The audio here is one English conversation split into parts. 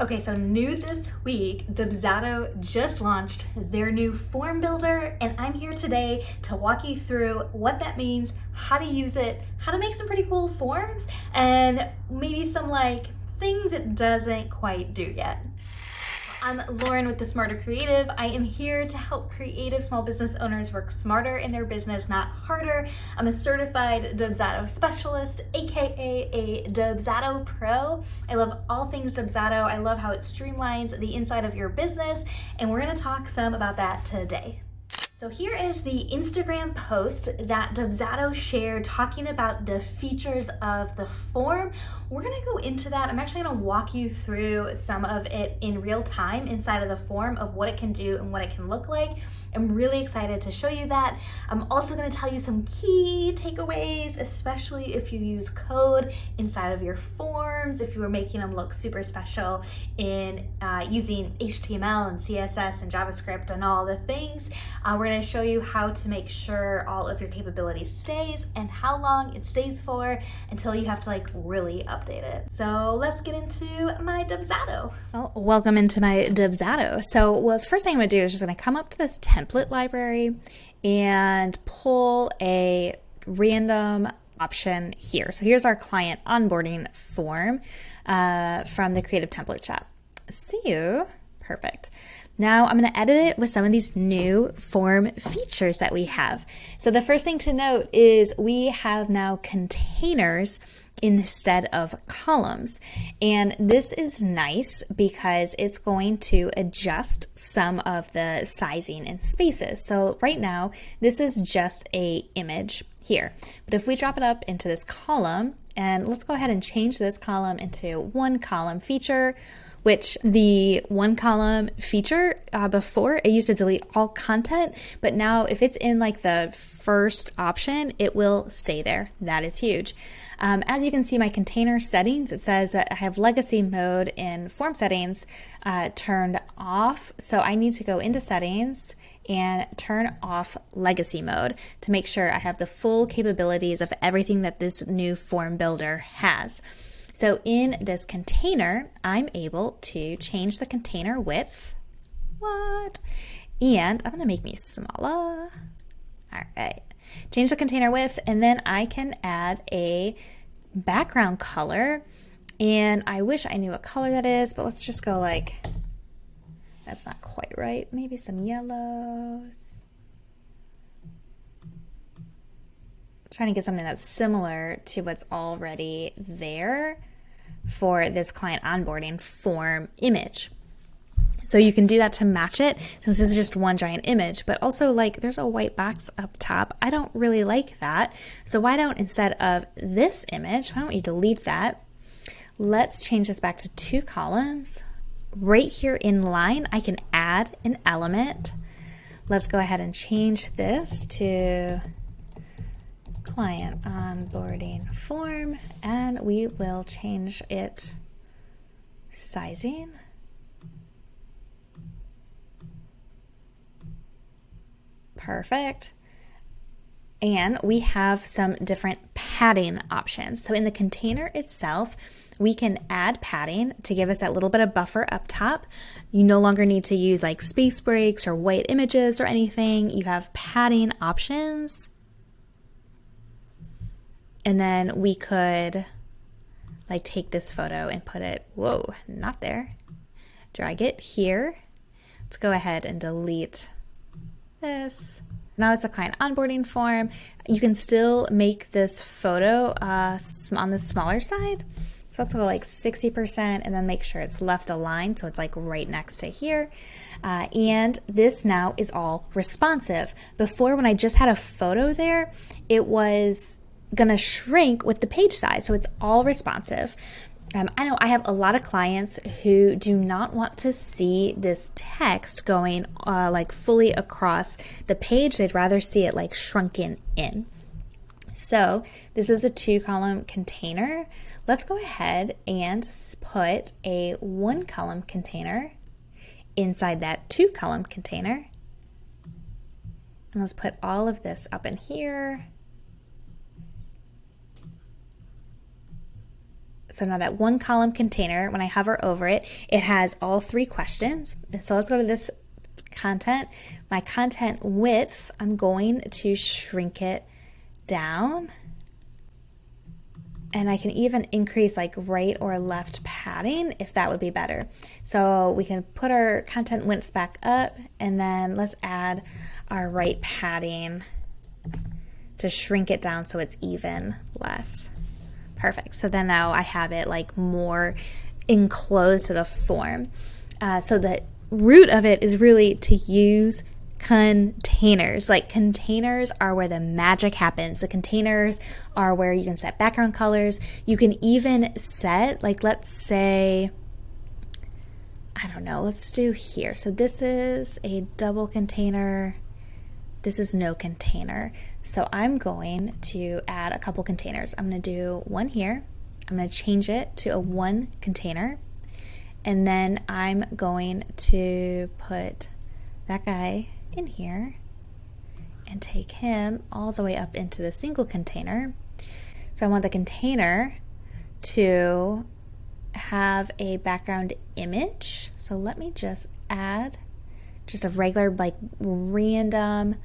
Okay, so new this week, Dubsado just launched their new form builder, and I'm here today to walk you through what that means, how to use it, how to make some pretty cool forms, and maybe some things it doesn't quite do yet. I'm Lauren with The Smarter Creative. I am here to help creative small business owners work smarter in their business, not harder. I'm a certified Dubsado specialist, aka a Dubsado pro. I love all things Dubsado. I love how it streamlines the inside of your business, and we're gonna talk some about that today. So here is the Instagram post that Dubsado shared talking about the features of the form. We're gonna go into that. I'm actually gonna walk you through some of it in real time inside of the form of what it can do and what it can look like. I'm really excited to show you that. I'm also gonna tell you some key takeaways, especially if you use code inside of your forms, if you are making them look super special in using HTML and CSS and JavaScript and all the things. We're going to show you how to make sure all of your capabilities stays and how long it stays for until you have to really update it. So let's get into my Dubsado. Well, welcome into my Dubsado. So the first thing I'm going to do is just going to come up to this template library and pull a random option here. So here's our client onboarding form from the Creative Template Shop. See you. Perfect. Now I'm going to edit it with some of these new form features that we have. So the first thing to note is we have now containers instead of columns. And this is nice because it's going to adjust some of the sizing and spaces. So right now, this is just an image here. But if we drop it up into this column, and let's go ahead and change this column into one column feature, which the one column feature before it used to delete all content, but now if it's in the first option, it will stay there. That is huge. As you can see, my container settings, it says that I have legacy mode in form settings turned off. So I need to go into settings and turn off legacy mode to make sure I have the full capabilities of everything that this new form builder has. So in this container, I'm able to change the container width. And I'm gonna make me smaller. All right, change the container width, and then I can add a background color. And I wish I knew what color that is, but let's just go that's not quite right. Maybe some yellows. Trying to get something that's similar to what's already there for this client onboarding form image. So you can do that to match it since this is just one giant image, but also there's a white box up top. I don't really like that. So why don't, instead of this image, why don't we delete that? Let's change this back to two columns. Right here in line, I can add an element. Let's go ahead and change this to client onboarding form, and we will change it sizing. Perfect. And we have some different padding options. So in the container itself, we can add padding to give us that little bit of buffer up top. You no longer need to use space breaks or white images or anything. You have padding options. And then we could take this photo and put it, whoa, not there. Drag it here. Let's go ahead and delete this. Now it's a client onboarding form. You can still make this photo on the smaller side. So let's go 60% and then make sure it's left aligned so it's right next to here. And this now is all responsive. Before, when I just had a photo there, it was gonna shrink with the page size, so it's all responsive. I know I have a lot of clients who do not want to see this text going fully across the page. They'd rather see it shrunken in. So this is a two column container. Let's go ahead and put a one column container inside that two column container. And let's put all of this up in here. So now that one column container, when I hover over it, it has all 3 questions. And so let's go to this content. My content width, I'm going to shrink it down. And I can even increase like right or left padding if that would be better. So we can put our content width back up, and then let's add our right padding to shrink it down so it's even less. Perfect. So then now I have it like more enclosed to the form. So the root of it is really to use containers. Like, containers are where the magic happens. The containers are where you can set background colors. You can even set, like, let's say, I don't know, let's do here. So this is a double container. This is no container. So I'm going to add a couple containers. I'm going to do one here. I'm going to change it to a 1 container. And then I'm going to put that guy in here and take him all the way up into the single container. So I want the container to have a background image. So let me just add just a regular, like, random,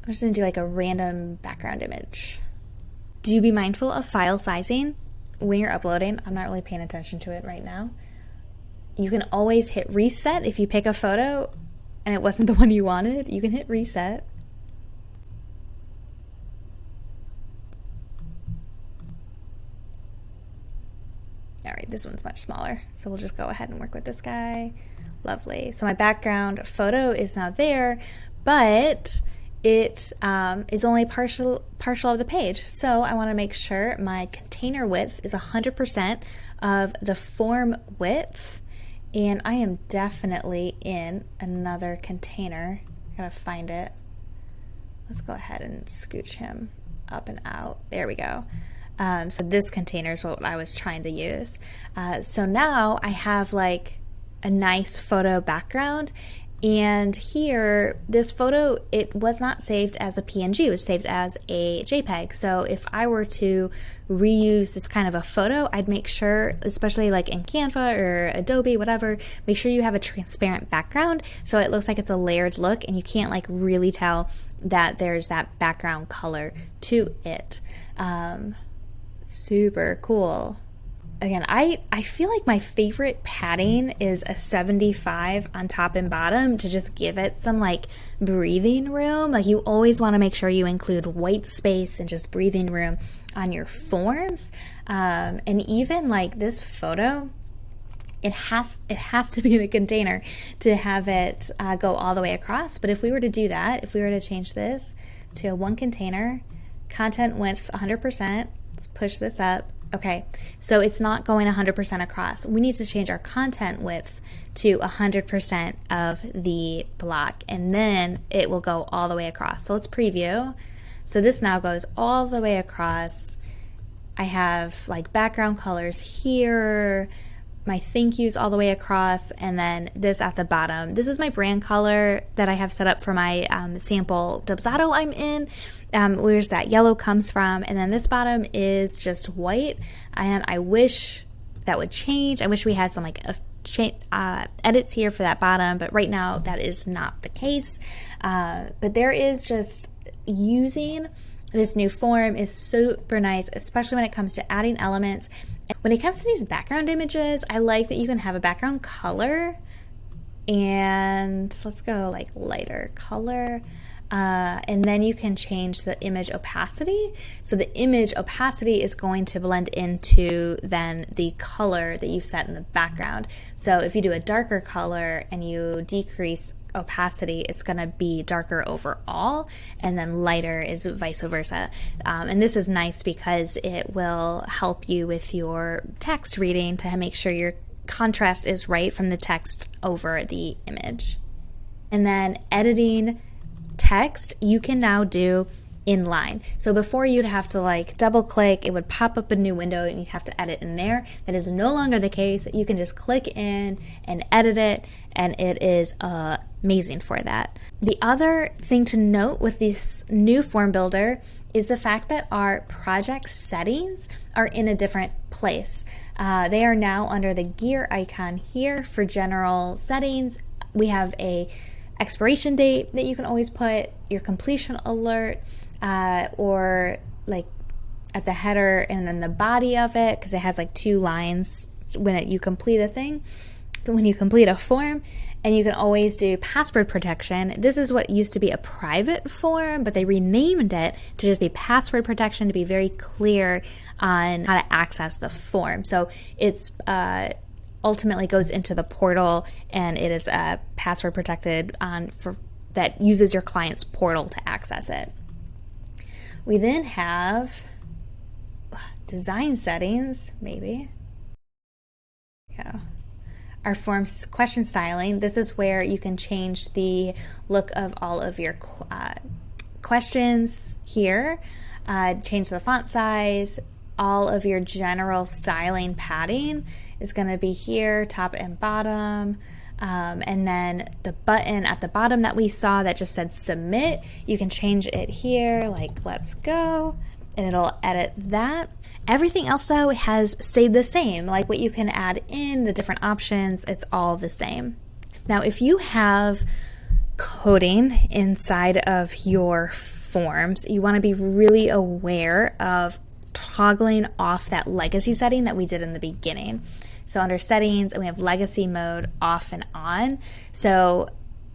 I'm just gonna do like a random background image. Do be mindful of file sizing when you're uploading. I'm not really paying attention to it right now. You can always hit reset if you pick a photo and it wasn't the one you wanted. You can hit reset. All right, this one's much smaller, so we'll just go ahead and work with this guy. Lovely. So my background photo is now there, but it is only partial of the page. So I want to make sure my container width is 100% of the form width. And I am definitely in another container. I gotta find it. Let's go ahead and scooch him up and out. There we go. So this container is what I was trying to use. So now I have like a nice photo background. And here, this photo, it was not saved as a PNG, it was saved as a JPEG. So if I were to reuse this kind of a photo, I'd make sure, especially like in Canva or Adobe, whatever, make sure you have a transparent background so it looks like it's a layered look and you can't like really tell that there's that background color to it. Super cool. Again, I feel like my favorite padding is a 75 on top and bottom to just give it some like breathing room. Like, you always want to make sure you include white space and just breathing room on your forms. And even like this photo, it has to be the container to have it go all the way across. But if we were to do that, if we were to change this to a 1 container, content width 100%, let's push this up. Okay, so it's not going 100% across. We need to change our content width to 100% of the block, and then it will go all the way across. So let's preview. So this now goes all the way across. I have like background colors here, my thank yous all the way across, and then this at the bottom. This is my brand color that I have set up for my sample Dubsado I'm in. Where's that yellow comes from, and then this bottom is just white, and I wish that would change. I wish we had some like edits here for that bottom, but right now that is not the case. But there is just using this new form is super nice, especially when it comes to adding elements. When it comes to these background images, I like that you can have a background color, and let's go like lighter color. And then you can change the image opacity. So the image opacity is going to blend into then the color that you've set in the background. So if you do a darker color and you decrease opacity, it's going to be darker overall, and then lighter is vice versa. And this is nice because it will help you with your text reading to make sure your contrast is right from the text over the image. And then editing text, you can now do inline. So before you'd have to like double click, it would pop up a new window and you'd have to edit in there. That is no longer the case. You can just click in and edit it, and it is amazing for that. The other thing to note with this new form builder is the fact that our project settings are in a different place. They are now under the gear icon here for general settings. We have a expiration date that you can always put, your completion alert, or like at the header and then the body of it, because it has like 2 lines when you complete a thing, when you complete a form. And you can always do password protection. This is what used to be a private form, but they renamed it to just be password protection, to be very clear on how to access the form. So it's ultimately goes into the portal, and it is password protected that uses your client's portal to access it. We then have design settings, maybe. Yeah. Our forms question styling. This is where you can change the look of all of your questions here, change the font size, all of your general styling padding is going to be here, top and bottom. And then the button at the bottom that we saw that just said submit, you can change it here, like let's go, and it'll edit that. Everything else though has stayed the same, like what you can add in, the different options, it's all the same. Now if you have coding inside of your forms, you want to be really aware of toggling off that legacy setting that we did in the beginning. So under settings, and we have legacy mode off and on. So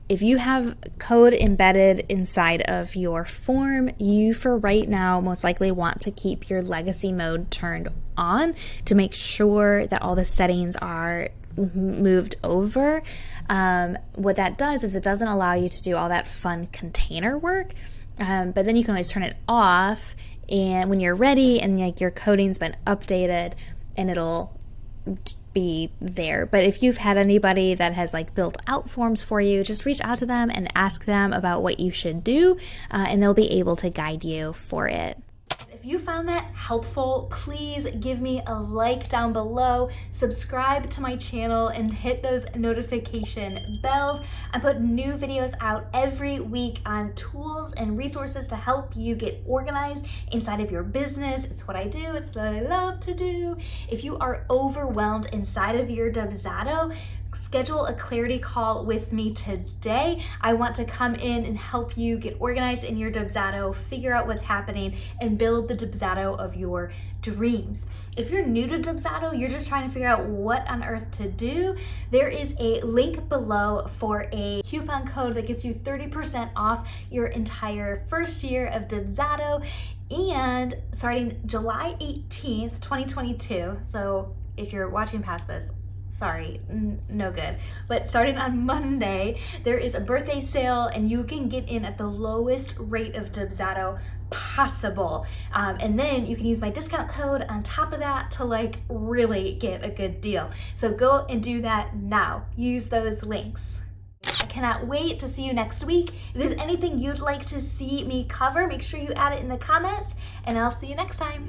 if you have code embedded inside of your form, you for right now most likely want to keep your legacy mode turned on to make sure that all the settings are moved over. What that does is it doesn't allow you to do all that fun container work, but then you can always turn it off, and when you're ready and like your coding's been updated, and it'll be there. But if you've had anybody that has like built out forms for you, just reach out to them and ask them about what you should do, and they'll be able to guide you for it. If you found that helpful, please give me a like down below, subscribe to my channel, and hit those notification bells. I put new videos out every week on tools and resources to help you get organized inside of your business. It's what I do, it's what I love to do. If you are overwhelmed inside of your Dubsado, schedule a clarity call with me today. I want to come in and help you get organized in your Dubsado, figure out what's happening, and build the Dubsado of your dreams. If you're new to Dubsado, you're just trying to figure out what on earth to do, there is a link below for a coupon code that gets you 30% off your entire first year of Dubsado. And starting July 18th, 2022, so if you're watching past this, sorry, no good. But starting on Monday, there is a birthday sale, and you can get in at the lowest rate of Dubsado possible. And then you can use my discount code on top of that to like really get a good deal. So go and do that now. Use those links. I cannot wait to see you next week. If there's anything you'd like to see me cover, make sure you add it in the comments, and I'll see you next time.